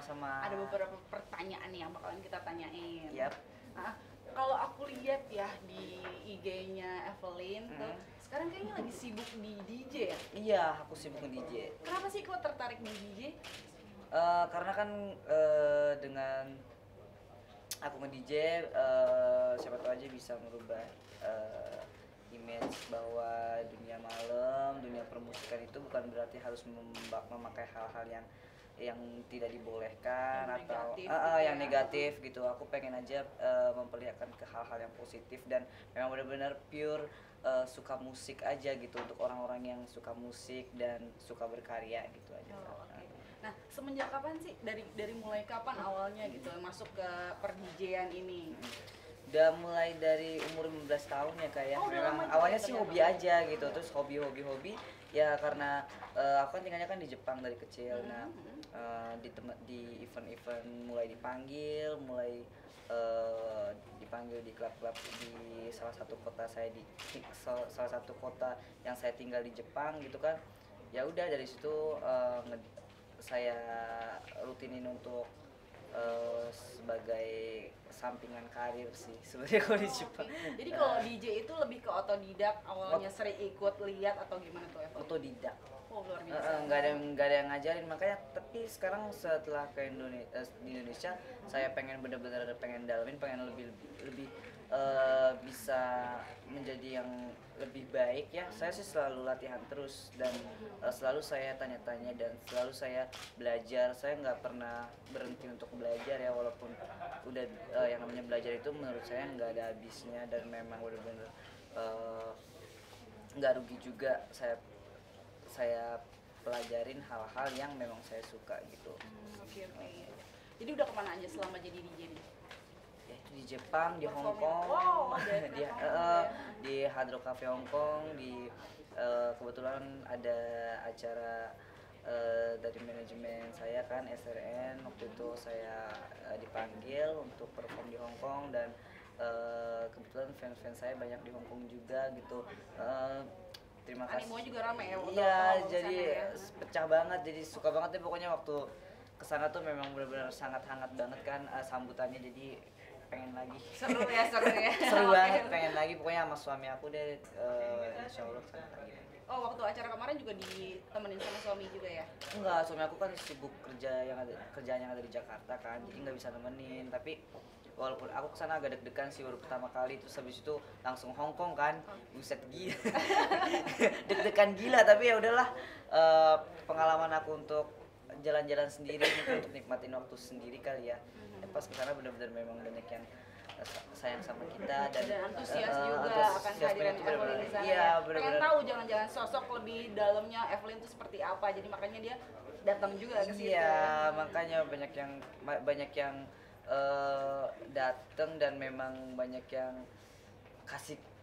sama-sama. Ada beberapa pertanyaan nih yang bakalan kita tanyain. Yap. Nah, kalau aku lihat ya di IG-nya Evelyn tuh, sekarang kayaknya lagi sibuk di DJ ya? Iya, aku sibuk nge-DJ. Kenapa sih kok tertarik di DJ? Karena kan dengan aku nge-DJ, siapa tahu aja bisa merubah image bahwa dunia malam, dunia permusikan itu bukan berarti harus memakai hal-hal yang tidak dibolehkan Yang atau negatif gitu yang ya. negatif gitu. Aku pengen aja memperlihatkan ke hal-hal yang positif dan memang benar-benar pure suka musik aja gitu, untuk orang-orang yang suka musik dan suka berkarya gitu aja. Oh, oke. Nah, semenjak kapan sih, dari mulai kapan awalnya gitu masuk ke per DJ-an ini? Udah mulai dari umur 15 tahun ya Kak ya. Oh, udah Memang lama juga awalnya ya sih ternyata. hobi aja gitu, terus hobi ya karena aku kan tinggalnya kan di Jepang dari kecil. Nah, di event-event mulai dipanggil di klub-klub di salah satu kota salah satu kota yang saya tinggal di Jepang gitu kan. Ya udah dari situ saya rutinin untuk sebagai sampingan karir sih sebenarnya kalau di Jepang. Jadi kalau DJ itu lebih ke otodidak, awalnya sering ikut lihat atau gimana tuh Evelyn? Otodidak. Oh, luar biasa. Nggak ada yang ngajarin, makanya tapi sekarang setelah ke di Indonesia saya pengen bener-bener pengen dalamin, pengen lebih bisa menjadi yang lebih baik ya. Saya sih selalu latihan terus dan selalu saya tanya-tanya dan selalu saya belajar. Saya nggak pernah berhenti untuk belajar ya, walaupun udah yang namanya belajar itu menurut saya nggak ada habisnya dan memang bener-bener nggak rugi juga saya pelajarin hal-hal yang memang saya suka gitu. Oke. Jadi udah kemana aja selama jadi DJ nih? Ya itu di Jepang, di Hong Performnya. Kong, Wow, ada di performnya. di Hard Rock Cafe Hong Kong, kebetulan ada acara dari manajemen saya kan SRN, waktu itu saya dipanggil untuk perform di Hong Kong dan kebetulan fans-fans saya banyak di Hong Kong juga gitu. Terima kasih. Animonya juga rame ya? Iya, waktu jadi kesana ya? pecah banget, jadi suka banget deh pokoknya waktu kesana tuh memang benar-benar sangat hangat banget kan sambutannya, jadi pengen lagi. Seru ya, seru ya. Seru Oke. banget, pengen lagi pokoknya sama suami aku deh, insya Allah kesana lagi. Oh, waktu acara kemarin juga ditemenin sama suami juga ya? Enggak, suami aku kan sibuk kerjaan yang ada di Jakarta kan, jadi nggak bisa nemenin. Tapi walaupun aku kesana agak deg-degan sih baru pertama kali, terus habis itu langsung Hong Kong kan, buset gila, deg-degan gila. Tapi ya udahlah, pengalaman aku untuk jalan-jalan sendiri, mungkin untuk nikmatin waktu sendiri kali ya. Pas kesana benar-benar memang banyak yang sayang sama kita dan antusias juga akan antusiasme kehadiran itu Evelyn benar-benar. di sana. Iya, Ya. Pengen benar-benar. tahu jangan-jangan sosok lebih dalamnya Evelyn itu seperti apa. Jadi makanya dia datang juga ke situ. Iya, makanya banyak yang datang dan memang banyak yang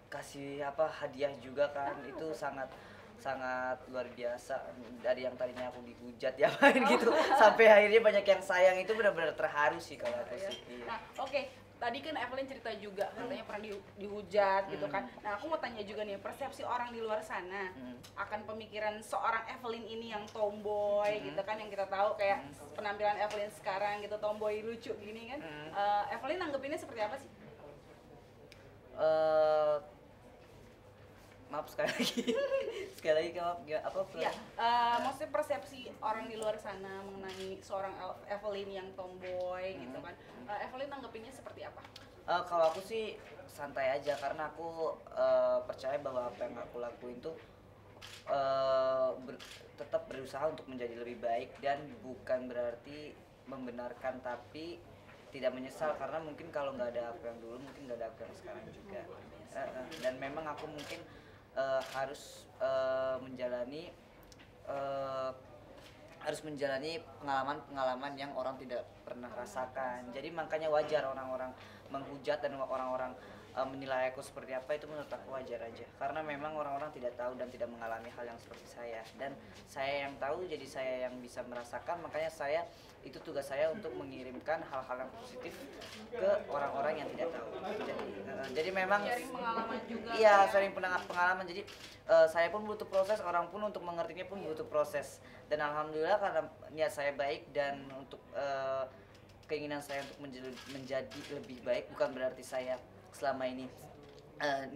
kasih apa hadiah juga kan. Itu sangat sangat luar biasa, dari yang tadinya aku dihujat ya main gitu sampai akhirnya banyak yang sayang. Itu benar-benar terharu sih kalau aku Ya. sih. Iya. Nah, oke. Tadi kan Evelyn cerita juga katanya pernah dihujat gitu kan. Nah, aku mau tanya juga nih, persepsi orang di luar sana akan pemikiran seorang Evelyn ini yang tomboy gitu kan, yang kita tahu kayak penampilan Evelyn sekarang gitu, tomboy lucu gini kan. Evelyn nanggepinnya seperti apa sih? Eh, maaf sekali lagi. Sekali lagi maaf, apa? Ya, maksudnya persepsi orang di luar sana mengenai seorang Evelyn yang tomboy gitu kan. Evelyn nanggepinnya seperti apa? Kalau aku sih santai aja, karena aku percaya bahwa apa yang aku lakuin tuh tetap berusaha untuk menjadi lebih baik dan bukan berarti membenarkan tapi tidak menyesal, karena mungkin kalau nggak ada aku yang dulu mungkin nggak ada aku yang sekarang juga. Dan memang aku mungkin harus menjalani pengalaman-pengalaman yang orang tidak pernah rasakan. Jadi makanya wajar orang-orang menghujat dan orang-orang menilai aku seperti apa, itu menurut aku wajar aja. Karena memang orang-orang tidak tahu dan tidak mengalami hal yang seperti saya. Dan saya yang tahu, jadi saya yang bisa merasakan. Makanya itu tugas saya untuk mengirimkan hal-hal yang positif ke orang-orang yang tidak tahu. Jadi memang sharing pengalaman juga iya, kan ya. sharing pengalaman. Jadi saya pun butuh proses, orang pun untuk mengertinya pun butuh proses. Dan alhamdulillah karena niat saya baik dan untuk keinginan saya untuk menjadi lebih baik, bukan berarti saya selama ini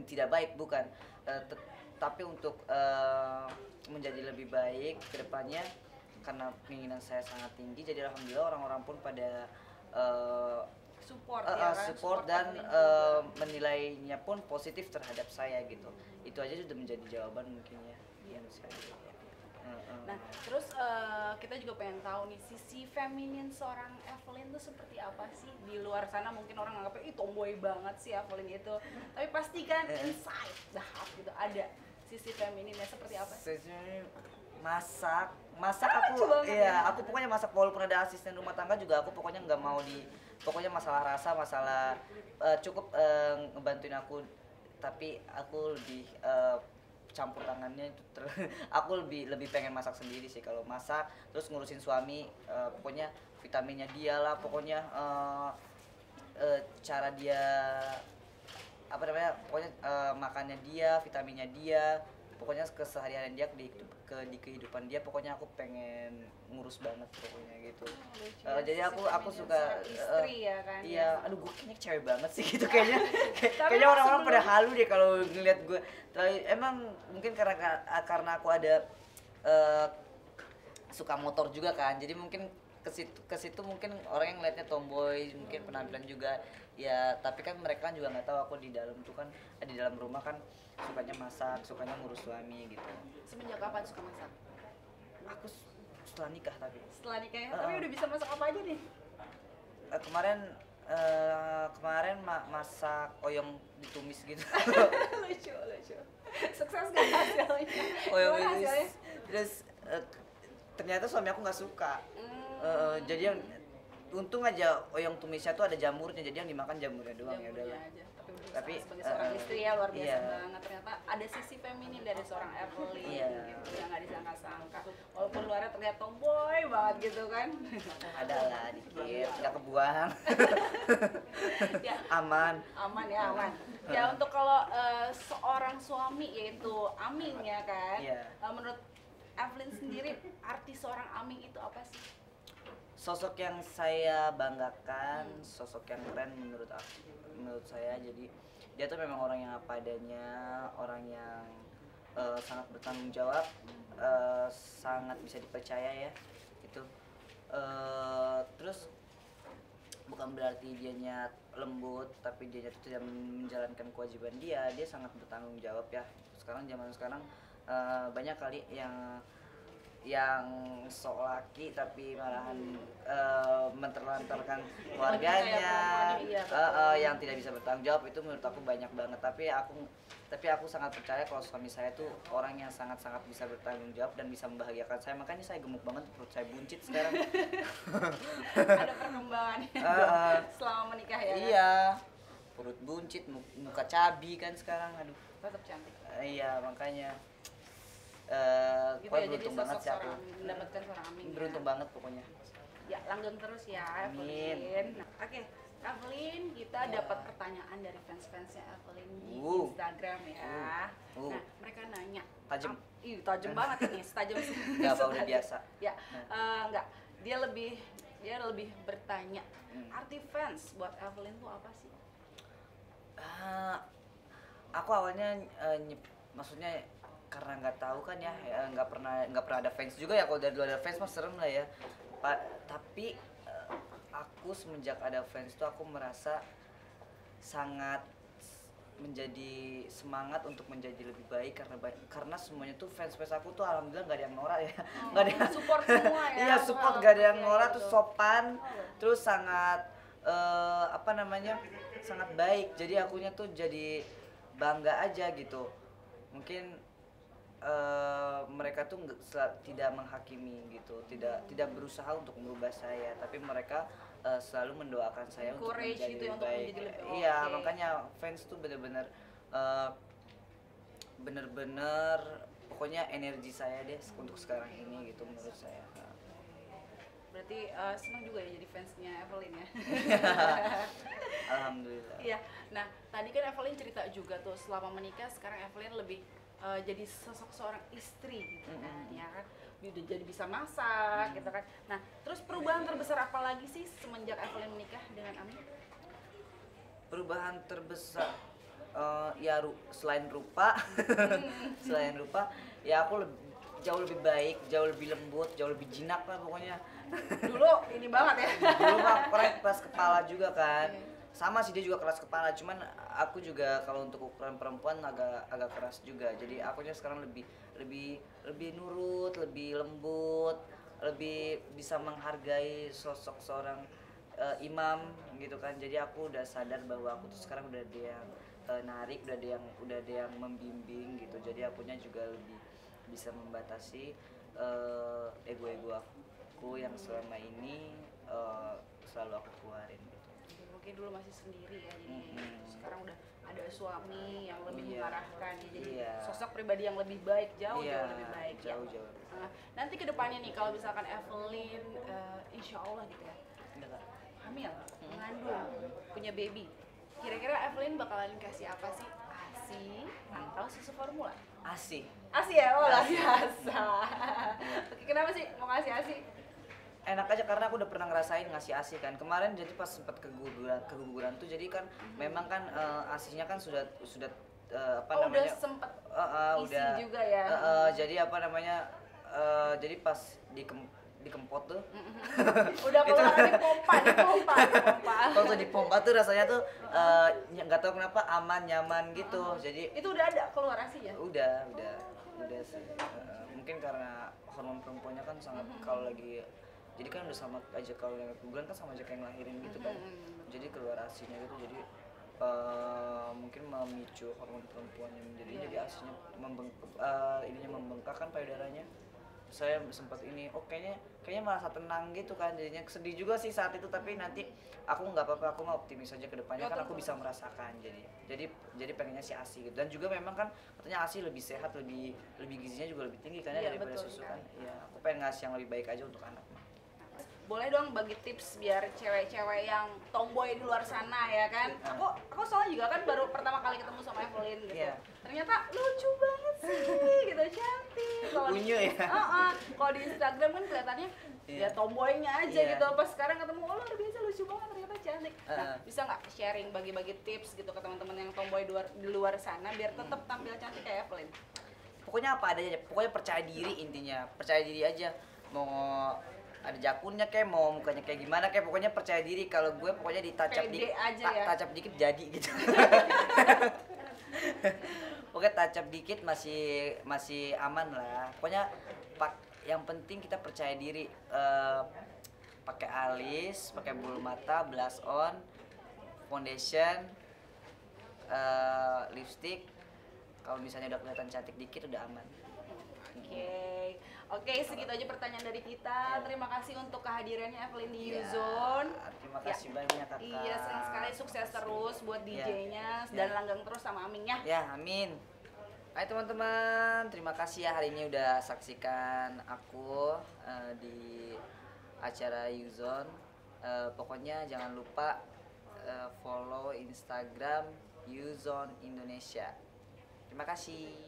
tidak baik, bukan. Tapi untuk menjadi lebih baik ke depannya, karena keinginan saya sangat tinggi, jadi alhamdulillah orang-orang pun pada Support ya kan, support dan Evelyn juga. menilainya pun positif terhadap saya gitu. Itu aja sudah menjadi jawaban mungkin ya. Iya. Menurut saya. Nah, terus kita juga pengen tahu nih sisi feminin seorang Evelyn tuh seperti apa sih? Di luar sana mungkin orang nganggapnya ih tomboy banget sih Evelyn itu. Tapi pasti kan inside the heart gitu ada sisi femininnya seperti apa sih? Sebenarnya masak Lucu aku banget ya. aku pokoknya masak, walaupun ada asisten rumah tangga juga aku pokoknya nggak mau pokoknya masalah rasa, masalah cukup ngebantuin aku, tapi aku lebih campur tangannya itu aku lebih pengen masak sendiri sih kalau masak, terus ngurusin suami, pokoknya vitaminnya dia lah, pokoknya cara dia apa namanya, pokoknya makannya dia, vitaminnya dia, pokoknya keseharian dia di kehidupan dia, pokoknya aku pengen ngurus banget pokoknya gitu. Lucu Jadi ya, aku sisi feminin suka seorang istri ya kan. iya, ya. aduh gue kayaknya cewek banget sih gitu kayaknya. Tapi Kayaknya orang-orang pada sebelum- halu deh kalau ngeliat gue. Emang mungkin karena aku ada eh, suka motor juga kan, jadi mungkin ke situ mungkin orang yang ngeliatnya tomboy, mungkin penampilan juga ya, tapi kan mereka kan juga nggak tahu aku di dalam tuh kan, di dalam rumah kan sukanya masak, sukanya ngurus suami gitu. Semenjak kapan suka masak? Aku setelah nikah, tapi Setelah nikah ya? Tapi udah bisa masak apa aja nih? kemarin masak oyong ditumis gitu. lucu. Sukses gak hasilnya? Oyong Gimana ditumis, hasilnya? terus ternyata suami aku nggak suka. Hmm. Jadi yang untung aja oyong tumisnya tuh ada jamurnya, jadi yang dimakan jamurnya doang, ya Jamurnya udahlah. aja. Tapi udah Tapi, berusaha sebagai seorang istri ya luar biasa iya. banget. Ternyata ada sisi feminin dari seorang Evelyn Iya. gitu yang nggak disangka-sangka. Walaupun luarnya terlihat tomboy banget gitu kan. Ada lah dikit, nggak kebuang. ya Aman. aman ya aman. Ya untuk kalau seorang suami yaitu Aming ya kan. Iya. Menurut Evelyn sendiri arti seorang Aming itu apa sih? Sosok yang saya banggakan, sosok yang keren menurut saya. Jadi dia tuh memang orang yang apa adanya, orang yang sangat bertanggung jawab, sangat bisa dipercaya ya itu. Terus bukan berarti dianya lembut, tapi dia tuh tidak menjalankan kewajiban dia sangat bertanggung jawab ya. Zaman sekarang banyak kali yang sok laki tapi malahan menterlantarkan keluarganya, Iya, betul. yang tidak bisa bertanggung jawab. Itu menurut aku banyak banget, tapi aku sangat percaya kalau suami saya tuh orang yang sangat-sangat bisa bertanggung jawab dan bisa membahagiakan saya. Makanya saya gemuk banget, perut saya buncit sekarang. Ada perkembangannya selama menikah ya kan? Iya, perut buncit, muka cabi kan sekarang, aduh. Tetap cantik. Iya, makanya Gitu pokoknya ya, jadi beruntung banget sosok sih aku. seorang mendapatkan seorang Aming ya. Beruntung banget pokoknya. Ya langgeng terus ya Amin. Evelyn. Nah, oke Evelyn, kita dapat pertanyaan dari fans-fansnya Evelyn di Instagram ya. Nah mereka nanya. Tajem. Ih tajam banget ini, tajam sih. Nggak apa, udah biasa. Ya, enggak. Dia lebih bertanya. Arti fans buat Evelyn tuh apa sih? Aku awalnya maksudnya karena nggak tahu kan ya, nggak pernah ada fans juga ya. Kalau dari dulu ada fans mah serem lah ya. Tapi aku semenjak ada fans tuh aku merasa sangat menjadi semangat untuk menjadi lebih baik, karena semuanya tuh fans aku tuh alhamdulillah nggak ada yang norak ya. Nggak ada yang Support semua ya. iya, support, nggak ada yang Iya, norak, gitu. tuh sopan, terus sangat apa namanya, sangat baik. Jadi akunya tuh jadi bangga aja gitu. Mungkin mereka tuh tidak menghakimi gitu, tidak berusaha untuk merubah saya, tapi mereka selalu mendoakan saya untuk Encourage menjadi gitu ya, lebih untuk baik. menjadi lebih Iya, oke. makanya fans tuh bener-bener pokoknya energi saya deh untuk sekarang ini gitu menurut saya. Berarti senang juga ya jadi fansnya Evelyn ya. Alhamdulillah. Iya. Nah, tadi kan Evelyn cerita juga tuh selama menikah sekarang Evelyn lebih jadi sosok seorang istri gitu kan, ya kan. Udah jadi bisa masak gitu kan. Nah, terus perubahan terbesar apa lagi sih semenjak Evelyn menikah dengan Amin? Perubahan terbesar ya selain rupa selain rupa ya aku jauh lebih baik, jauh lebih lembut, jauh lebih jinak lah pokoknya. Dulu ini banget ya. Dulu mah keras kepala juga kan, sama sih dia juga keras kepala, cuman aku juga kalau untuk ukuran perempuan agak keras juga, jadi akunya sekarang lebih lebih lebih nurut, lebih lembut, lebih bisa menghargai sosok seorang imam gitu kan. Jadi aku udah sadar bahwa aku tuh sekarang udah ada yang narik, udah ada yang membimbing gitu, jadi akunya juga lebih bisa membatasi ego-ego aku yang selama ini selalu aku keluarin gitu. Mungkin dulu masih sendiri ya, jadi sekarang udah ada suami yang lebih mengarahkan ya, jadi sosok pribadi yang lebih baik, jauh lebih baik jauh. Nanti kedepannya nih kalau misalkan Evelyn insya Allah gitu ya hamil, mengandung, punya baby, kira-kira Evelyn bakalan kasih apa sih? ASI atau susu formula? ASI. ASI ya, oh luar biasa. Oke, kenapa sih mau ngasih ASI? Enak aja karena aku udah pernah ngerasain ngasih ASI kan kemarin, jadi pas sempat keguguran tuh, jadi kan memang kan ASInya kan sudah apa namanya udah sempet isi udah juga ya. jadi apa namanya jadi pas dikempot tuh udah keluar dipompa. waktu dipompa tuh rasanya tuh nggak tahu kenapa aman, nyaman gitu. Jadi itu udah ada keluar ASI ya? udah sih. Mungkin karena hormon perempuannya kan sangat kalau lagi, jadi kan udah sama aja kalau yang keguguran kan sama aja kayak ngelahirin gitu kan. Jadi keluar ASInya gitu, jadi mungkin memicu hormon perempuan yang jadi ASInya ininya membengkak kan payudaranya. Saya sempat ini, kayaknya merasa tenang gitu kan, jadinya sedih juga sih saat itu, tapi nanti aku nggak apa-apa, aku mau optimis aja ke depannya kan aku bisa merasakan, jadi pengennya si ASI gitu. Dan juga memang kan katanya ASI lebih sehat, lebih gizinya juga lebih tinggi kan ya daripada susu kan. Ya aku pengen ngasih yang lebih baik aja untuk anak. Boleh dong bagi tips biar cewek-cewek yang tomboy di luar sana ya kan. Aku soalnya juga kan baru pertama kali ketemu sama Evelyn gitu. Ternyata lucu banget sih gitu, cantik. Kalau Unyu ya. Kalau di Instagram kan kelihatannya ya tomboynya aja gitu. Pas sekarang ketemu, oh luar biasa lucu banget, ternyata cantik. Nah, bisa nggak sharing bagi-bagi tips gitu ke teman-teman yang tomboy di luar sana biar tetap tampil cantik kayak Evelyn? Pokoknya apa adanya, pokoknya percaya diri, intinya percaya diri aja. Mau ada jakunnya kayak, mau mukanya kayak gimana kayak, pokoknya percaya diri. Kalau gue pokoknya touch up dikit jadi gitu. Pokoknya touch up dikit masih aman lah. Pokoknya yang penting kita percaya diri. Pakai alis, pakai bulu mata, blush on, foundation, lipstick. Kalau misalnya udah kelihatan cantik dikit udah aman. Oke, segitu aja pertanyaan dari kita. Terima kasih untuk kehadirannya Evelyn di U-Zone. Terima kasih banyak kakak. Iya, senang sekali, sukses terus buat DJ-nya dan langgeng terus sama Amin ya. Ya, amin. Hai teman-teman, terima kasih ya hari ini udah saksikan aku di acara U-Zone. Pokoknya jangan lupa follow Instagram U-Zone Indonesia. Terima kasih.